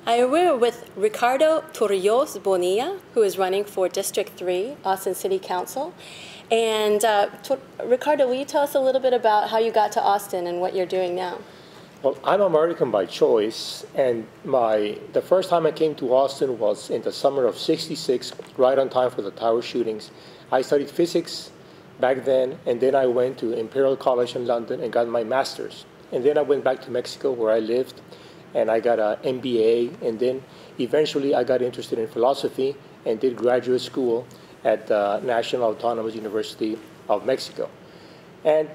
We're with Ricardo Turrullos-Bonilla, who is running for District 3, Austin City Council. And Ricardo, will you tell us a little bit about how you got to Austin and what you're doing now? Well, I'm American by choice, and the first time I came to Austin was in the summer of '66, right on time for the tower shootings. I studied physics back then, and then I went to Imperial College in London and got my master's. And then I went back to Mexico where I lived, and I got an MBA, and then eventually I got interested in philosophy and did graduate school at the National Autonomous University of Mexico. And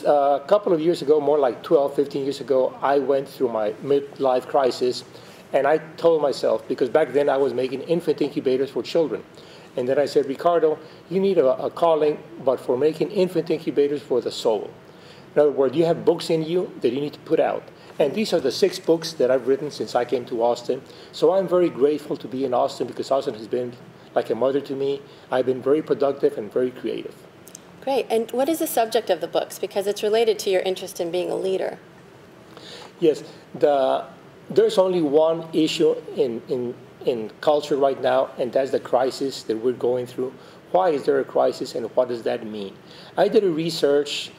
a couple of years ago, more like 12, 15 years ago, I went through my midlife crisis, and I told myself, because back then I was making infant incubators for children, and then I said, Ricardo, you need a calling, but for making infant incubators for the soul. In other words, you have books in you that you need to put out. And these are the 6 books that I've written since I came to Austin. So I'm very grateful to be in Austin because Austin has been like a mother to me. I've been very productive and very creative. Great. And what is the subject of the books? Because it's related to your interest in being a leader. Yes. There's only one issue in culture right now, and that's the crisis that we're going through. Why is there a crisis, and what does that mean? I did a research,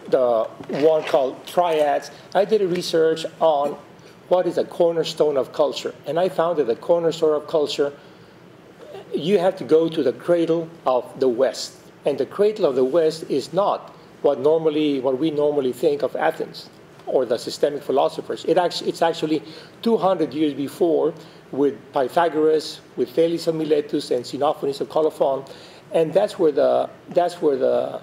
the one called Triads. I did a research on what is a cornerstone of culture, and I found that the cornerstone of culture, you have to go to the cradle of the West, and the cradle of the West is not what we normally think of Athens or the systemic philosophers. It's actually 200 years before, with Pythagoras, with Thales of Miletus, and Xenophanes of Colophon, and that's where the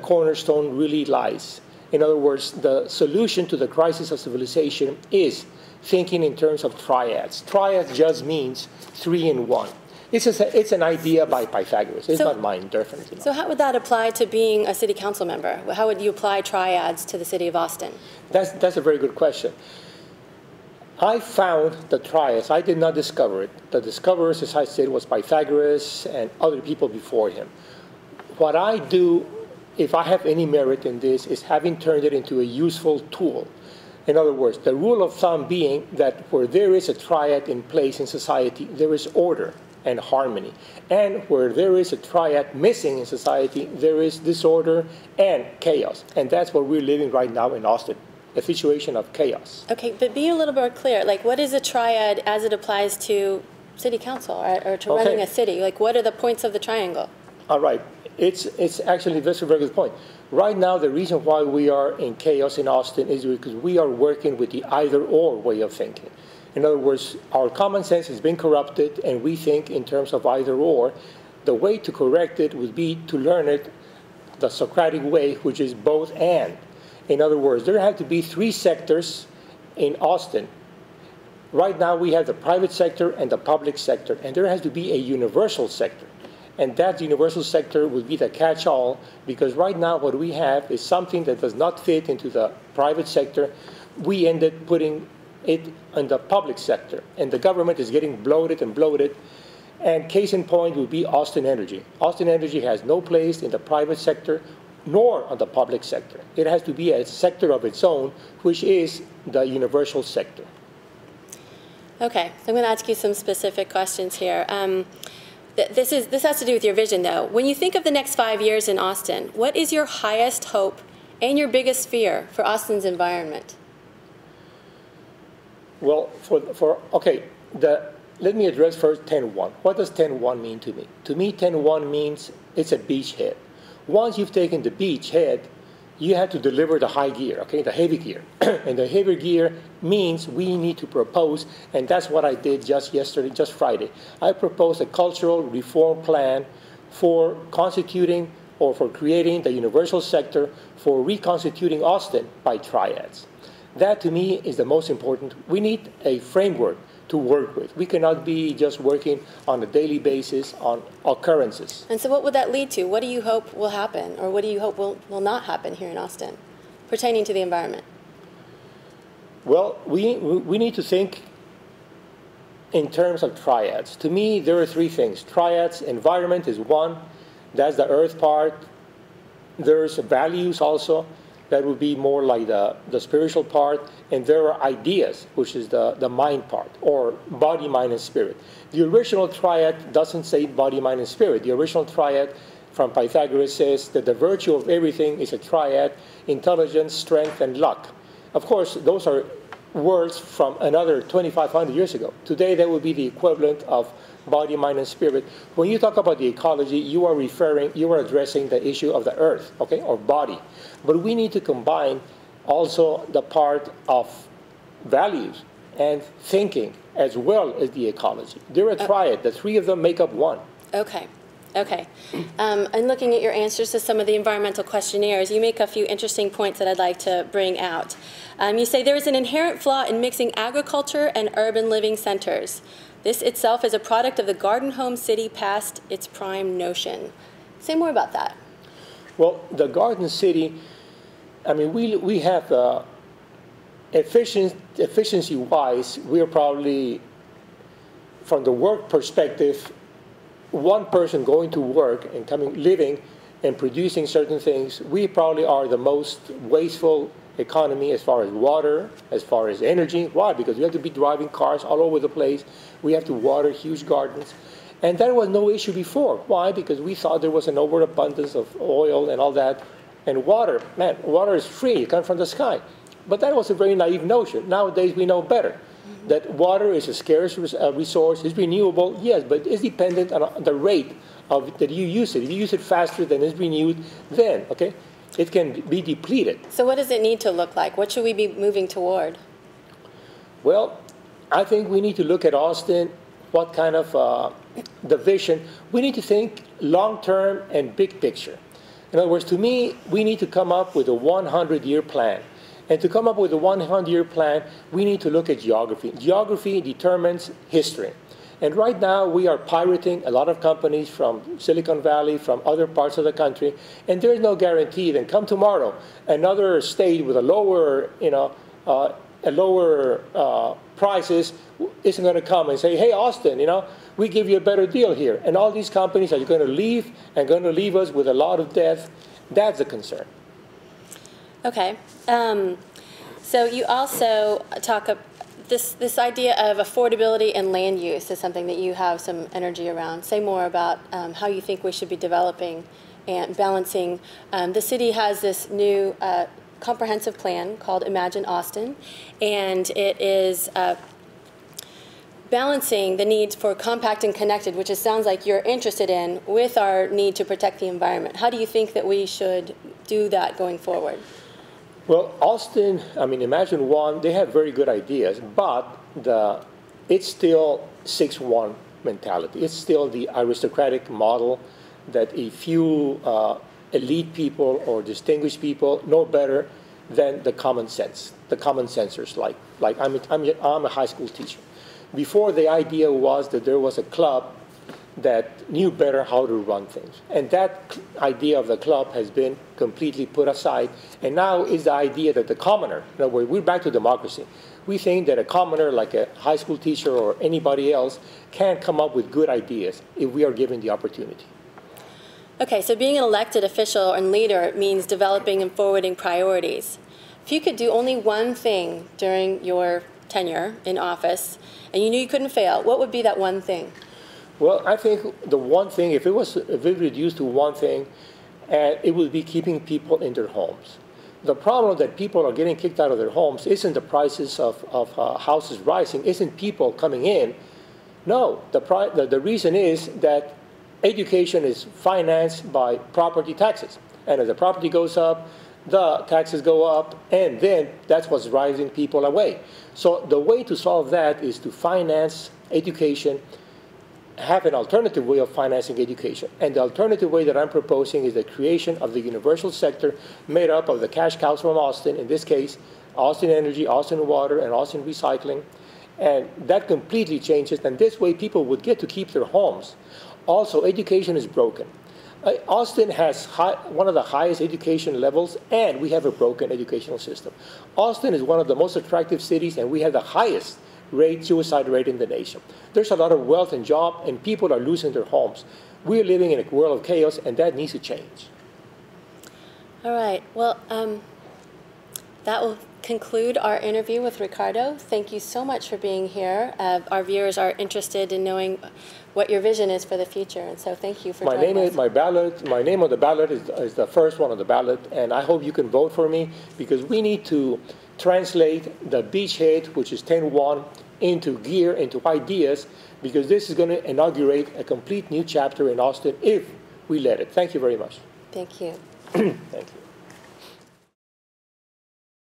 cornerstone really lies. In other words, the solution to the crisis of civilization is thinking in terms of triads. Triads just means 3 in 1. It's an idea by Pythagoras. It's not mine, definitely. So how would that apply to being a city council member? How would you apply triads to the city of Austin? That's a very good question. I found the triads. I did not discover it. The discoverers, as I said, was Pythagoras and other people before him. What I do, if I have any merit in this, is having turned it into a useful tool. In other words, the rule of thumb being that where there is a triad in place in society, there is order and harmony. And where there is a triad missing in society, there is disorder and chaos. And that's what we're living right now in Austin, a situation of chaos. Okay, but be a little more clear. Like, what is a triad as it applies to city council or to running a city? Like, what are the points of the triangle? All right. It's actually that's a very good point. Right now, the reason why we are in chaos in Austin is because we are working with the either-or way of thinking. In other words, our common sense has been corrupted, and we think in terms of either-or. The way to correct it would be to learn it the Socratic way, which is both and. In other words, there have to be 3 sectors in Austin. Right now, we have the private sector and the public sector, and there has to be a universal sector. And that universal sector would be the catch-all, because right now what we have is something that does not fit into the private sector. We ended putting it in the public sector, and the government is getting bloated and bloated. And case in point would be Austin Energy. Austin Energy has no place in the private sector nor on the public sector. It has to be a sector of its own, which is the universal sector. Okay, so I'm going to ask you some specific questions here. This has to do with your vision, though. When you think of the next 5 years in Austin, what is your highest hope and your biggest fear for Austin's environment? Well, let me address first 10-1. What does 10-1 mean to me? To me, 10-1 means it's a beachhead. Once you've taken the beachhead, you have to deliver the high gear, okay, the heavy gear. And the heavy gear means we need to propose, and that's what I did just Friday. I proposed a cultural reform plan for constituting or for creating the universal sector for reconstituting Austin by triads. That, to me, is the most important. We need a framework to work with. We cannot be just working on a daily basis on occurrences. And so what would that lead to? What do you hope will happen, or what do you hope will not happen here in Austin pertaining to the environment? Well, we need to think in terms of triads. To me, there are 3 things. Triads, environment is one. That's the earth part. There's values also. That would be more like the spiritual part. And there are ideas, which is the mind part, or body, mind, and spirit. The original triad doesn't say body, mind, and spirit. The original triad from Pythagoras says that the virtue of everything is a triad: intelligence, strength, and luck. Of course, those are words from another 2,500 years ago. Today, that would be the equivalent of body, mind, and spirit. When you talk about the ecology, you are addressing the issue of the earth, okay, or body. But we need to combine also the part of values and thinking as well as the ecology. They're a triad. The three of them make up one. Okay. Okay. And looking at your answers to some of the environmental questionnaires, you make a few interesting points that I'd like to bring out. You say there is an inherent flaw in mixing agriculture and urban living centers. This itself is a product of the garden home city past its prime notion. Say more about that. Well, the garden city, I mean, we have efficiency-wise, we're probably, from the work perspective, one person going to work and living and producing certain things, we probably are the most wasteful economy as far as water, as far as energy. Why? Because we have to be driving cars all over the place. We have to water huge gardens. And that was no issue before. Why? Because we thought there was an overabundance of oil and all that. And water, man, water is free. It comes from the sky. But that was a very naive notion. Nowadays, we know better. That water is a scarce resource. It's renewable, yes, but it's dependent on the rate that you use it. If you use it faster than it's renewed, then, okay, it can be depleted. So what does it need to look like? What should we be moving toward? Well, I think we need to look at Austin, what kind of the vision. We need to think long-term and big picture. In other words, to me, we need to come up with a 100-year plan. And to come up with a 100-year plan, we need to look at geography. Geography determines history. And right now, we are pirating a lot of companies from Silicon Valley, from other parts of the country, and there is no guarantee that come tomorrow, another state with a lower, prices isn't going to come and say, hey, Austin, we give you a better deal here. And all these companies are going to leave and going to leave us with a lot of debt. That's a concern. Okay. So you also talk about this idea of affordability and land use is something that you have some energy around. Say more about how you think we should be developing and balancing. The city has this new comprehensive plan called Imagine Austin, and it is balancing the needs for compact and connected, which it sounds like you're interested in, with our need to protect the environment. How do you think that we should do that going forward? Well, Austin, Imagine One, they have very good ideas, but it's still 6-1 mentality. It's still the aristocratic model that a few elite people or distinguished people know better than the common sense, the common sensors. Like I'm a high school teacher. Before, the idea was that there was a club that knew better how to run things. And that idea of the club has been completely put aside. And now is the idea that the commoner, in other words, we're back to democracy. We think that a commoner, like a high school teacher or anybody else, can come up with good ideas if we are given the opportunity. Okay, so being an elected official and leader means developing and forwarding priorities. If you could do only one thing during your tenure in office, and you knew you couldn't fail, what would be that one thing? Well, I think the one thing, if it reduced to one thing, it would be keeping people in their homes. The problem that people are getting kicked out of their homes isn't the prices of houses rising, isn't people coming in. No, the reason is that education is financed by property taxes. And as the property goes up, the taxes go up, and then that's what's driving people away. So the way to solve that is to finance education, have an alternative way of financing education. And the alternative way that I'm proposing is the creation of the universal sector made up of the cash cows from Austin, in this case, Austin Energy, Austin Water, and Austin Recycling. And that completely changes, and this way people would get to keep their homes. Also, education is broken. Austin has one of the highest education levels, and we have a broken educational system. Austin is one of the most attractive cities, and we have the highest suicide rate in the nation. There's a lot of wealth and job, and people are losing their homes. We're living in a world of chaos, and that needs to change. All right. Well, That will conclude our interview with Ricardo. Thank you so much for being here. Our viewers are interested in knowing what your vision is for the future, and so thank you for joining us. My name on the ballot is the first one on the ballot, and I hope you can vote for me, because we need to translate the beachhead, which is 10-1, into gear, into ideas, because this is going to inaugurate a complete new chapter in Austin if we let it. Thank you very much. Thank you. Thank you.